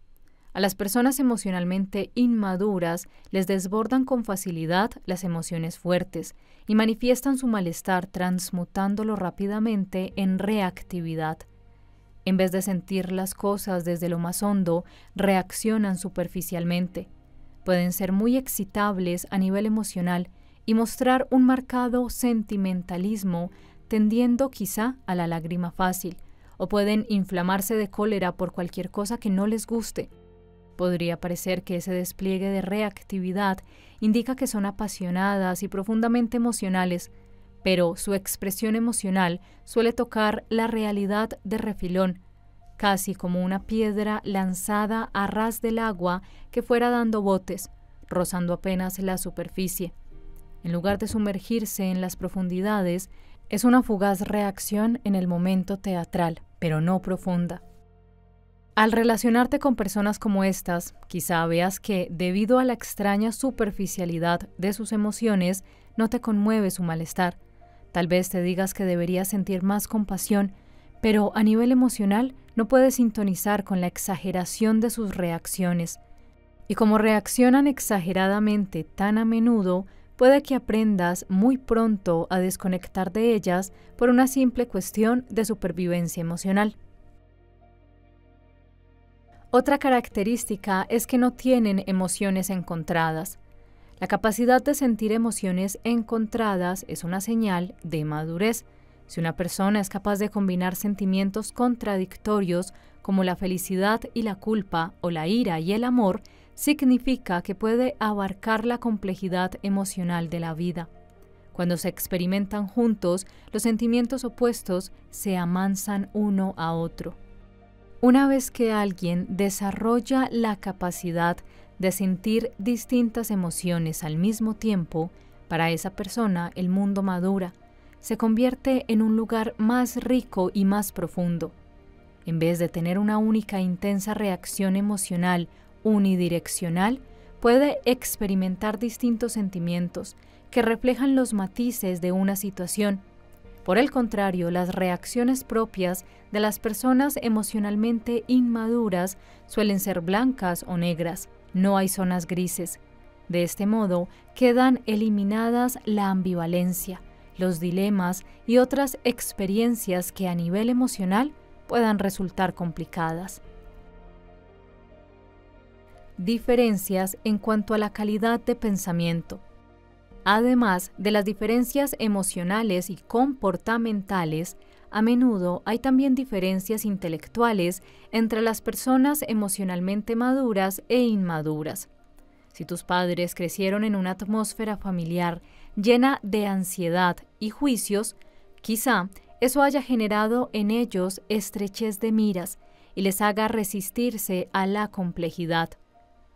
A las personas emocionalmente inmaduras les desbordan con facilidad las emociones fuertes y manifiestan su malestar transmutándolo rápidamente en reactividad. En vez de sentir las cosas desde lo más hondo, reaccionan superficialmente. Pueden ser muy excitables a nivel emocional y mostrar un marcado sentimentalismo, tendiendo quizá a la lágrima fácil, o pueden inflamarse de cólera por cualquier cosa que no les guste. Podría parecer que ese despliegue de reactividad indica que son apasionadas y profundamente emocionales, pero su expresión emocional suele tocar la realidad de refilón, casi como una piedra lanzada a ras del agua que fuera dando botes, rozando apenas la superficie. En lugar de sumergirse en las profundidades, es una fugaz reacción en el momento teatral, pero no profunda. Al relacionarte con personas como estas, quizá veas que, debido a la extraña superficialidad de sus emociones, no te conmueve su malestar. Tal vez te digas que deberías sentir más compasión, pero a nivel emocional no puedes sintonizar con la exageración de sus reacciones. Y como reaccionan exageradamente tan a menudo, puede que aprendas muy pronto a desconectar de ellas por una simple cuestión de supervivencia emocional. Otra característica es que no tienen emociones encontradas. La capacidad de sentir emociones encontradas es una señal de madurez. Si una persona es capaz de combinar sentimientos contradictorios como la felicidad y la culpa o la ira y el amor, significa que puede abarcar la complejidad emocional de la vida. Cuando se experimentan juntos, los sentimientos opuestos se amansan uno a otro. Una vez que alguien desarrolla la capacidad de sentir distintas emociones al mismo tiempo, para esa persona el mundo madura, se convierte en un lugar más rico y más profundo. En vez de tener una única intensa reacción emocional unidireccional, puede experimentar distintos sentimientos que reflejan los matices de una situación. Por el contrario, las reacciones propias de las personas emocionalmente inmaduras suelen ser blancas o negras, no hay zonas grises. De este modo, quedan eliminadas la ambivalencia, los dilemas y otras experiencias que a nivel emocional puedan resultar complicadas. Diferencias en cuanto a la calidad de pensamiento. Además de las diferencias emocionales y comportamentales, a menudo hay también diferencias intelectuales entre las personas emocionalmente maduras e inmaduras. Si tus padres crecieron en una atmósfera familiar llena de ansiedad y juicios, quizá eso haya generado en ellos estrechez de miras y les haga resistirse a la complejidad.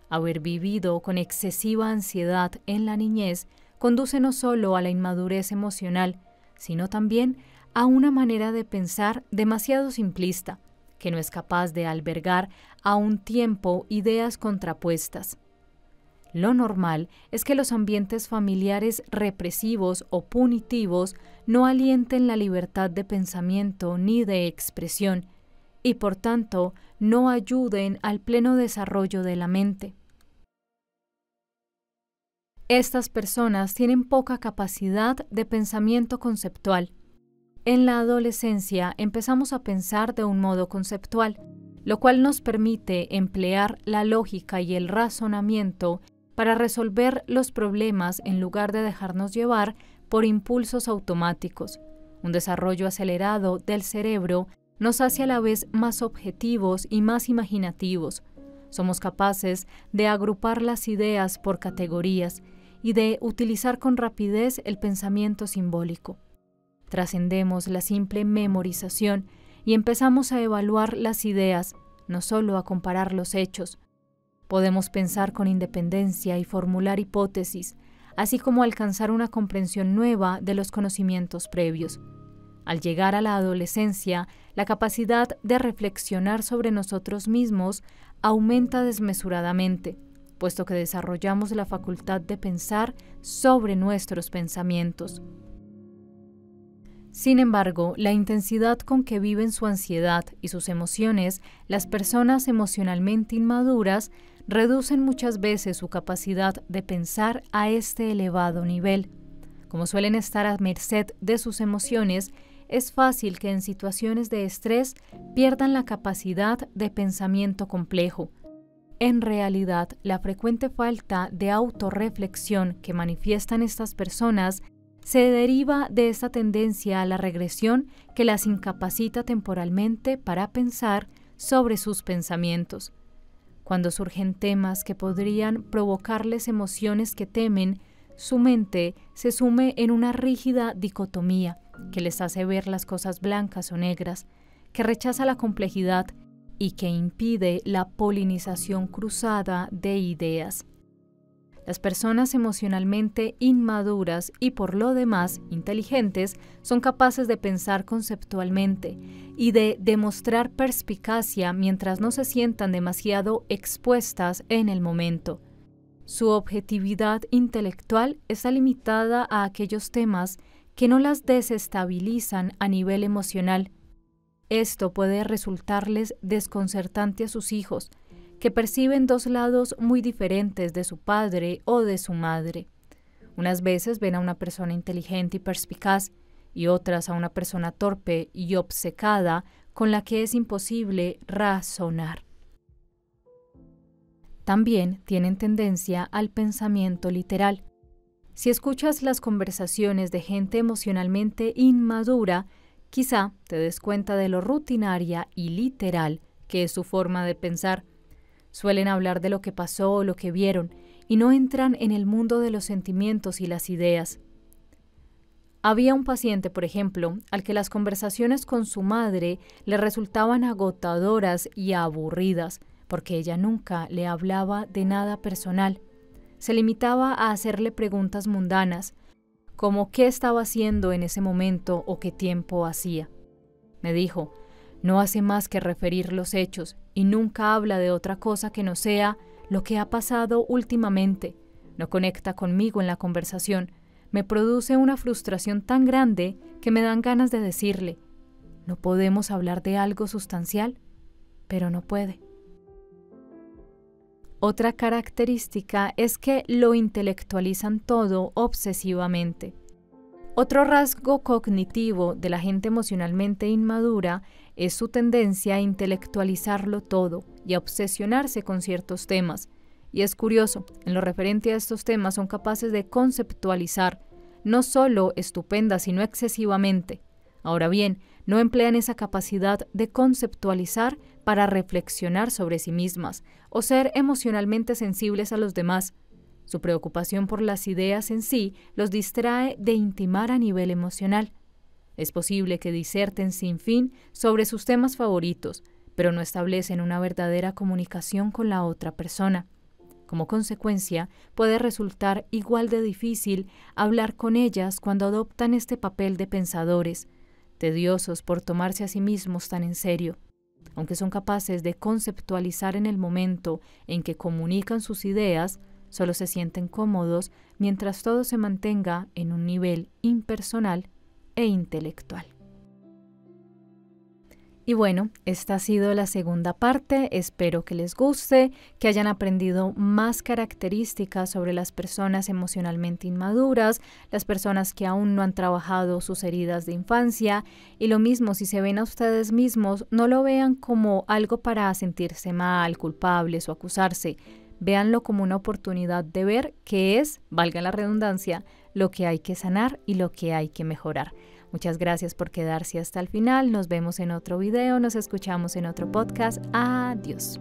Haber vivido con excesiva ansiedad en la niñez conduce no solo a la inmadurez emocional, sino también a una manera de pensar demasiado simplista, que no es capaz de albergar a un tiempo ideas contrapuestas. Lo normal es que los ambientes familiares represivos o punitivos no alienten la libertad de pensamiento ni de expresión, y por tanto no ayuden al pleno desarrollo de la mente. Estas personas tienen poca capacidad de pensamiento conceptual. En la adolescencia empezamos a pensar de un modo conceptual, lo cual nos permite emplear la lógica y el razonamiento para resolver los problemas en lugar de dejarnos llevar por impulsos automáticos. Un desarrollo acelerado del cerebro nos hace a la vez más objetivos y más imaginativos. Somos capaces de agrupar las ideas por categorías y de utilizar con rapidez el pensamiento simbólico. Trascendemos la simple memorización y empezamos a evaluar las ideas, no solo a comparar los hechos. Podemos pensar con independencia y formular hipótesis, así como alcanzar una comprensión nueva de los conocimientos previos. Al llegar a la adolescencia, la capacidad de reflexionar sobre nosotros mismos aumenta desmesuradamente, puesto que desarrollamos la facultad de pensar sobre nuestros pensamientos. Sin embargo, la intensidad con que viven su ansiedad y sus emociones, las personas emocionalmente inmaduras reducen muchas veces su capacidad de pensar a este elevado nivel. Como suelen estar a merced de sus emociones, es fácil que en situaciones de estrés pierdan la capacidad de pensamiento complejo. En realidad, la frecuente falta de autorreflexión que manifiestan estas personas se deriva de esta tendencia a la regresión que las incapacita temporalmente para pensar sobre sus pensamientos. Cuando surgen temas que podrían provocarles emociones que temen, su mente se sume en una rígida dicotomía que les hace ver las cosas blancas o negras, que rechaza la complejidad y que impide la polinización cruzada de ideas. Las personas emocionalmente inmaduras y por lo demás inteligentes son capaces de pensar conceptualmente y de demostrar perspicacia mientras no se sientan demasiado expuestas en el momento. Su objetividad intelectual está limitada a aquellos temas que no las desestabilizan a nivel emocional. Esto puede resultarles desconcertante a sus hijos, que perciben dos lados muy diferentes de su padre o de su madre. Unas veces ven a una persona inteligente y perspicaz, y otras a una persona torpe y obcecada con la que es imposible razonar. También tienen tendencia al pensamiento literal. Si escuchas las conversaciones de gente emocionalmente inmadura, quizá te des cuenta de lo rutinaria y literal que es su forma de pensar. Suelen hablar de lo que pasó o lo que vieron y no entran en el mundo de los sentimientos y las ideas. Había un paciente, por ejemplo, al que las conversaciones con su madre le resultaban agotadoras y aburridas, porque ella nunca le hablaba de nada personal. Se limitaba a hacerle preguntas mundanas, como qué estaba haciendo en ese momento o qué tiempo hacía. Me dijo, no hace más que referir los hechos y nunca habla de otra cosa que no sea lo que ha pasado últimamente. No conecta conmigo en la conversación. Me produce una frustración tan grande que me dan ganas de decirle, ¿no podemos hablar de algo sustancial? Pero no puede. Otra característica es que lo intelectualizan todo obsesivamente. Otro rasgo cognitivo de la gente emocionalmente inmadura es su tendencia a intelectualizarlo todo y a obsesionarse con ciertos temas. Y es curioso, en lo referente a estos temas son capaces de conceptualizar, no solo estupenda, sino excesivamente. Ahora bien, no emplean esa capacidad de conceptualizar para reflexionar sobre sí mismas o ser emocionalmente sensibles a los demás. Su preocupación por las ideas en sí los distrae de intimar a nivel emocional. Es posible que diserten sin fin sobre sus temas favoritos, pero no establecen una verdadera comunicación con la otra persona. Como consecuencia, puede resultar igual de difícil hablar con ellas cuando adoptan este papel de pensadores, tediosos por tomarse a sí mismos tan en serio. Aunque son capaces de conceptualizar en el momento en que comunican sus ideas, solo se sienten cómodos mientras todo se mantenga en un nivel impersonal e intelectual. Y bueno, esta ha sido la segunda parte. Espero que les guste, que hayan aprendido más características sobre las personas emocionalmente inmaduras, las personas que aún no han trabajado sus heridas de infancia. Y lo mismo, si se ven a ustedes mismos, no lo vean como algo para sentirse mal, culpables o acusarse. Véanlo como una oportunidad de ver qué es, valga la redundancia, lo que hay que sanar y lo que hay que mejorar. Muchas gracias por quedarse hasta el final. Nos vemos en otro video, nos escuchamos en otro podcast. Adiós.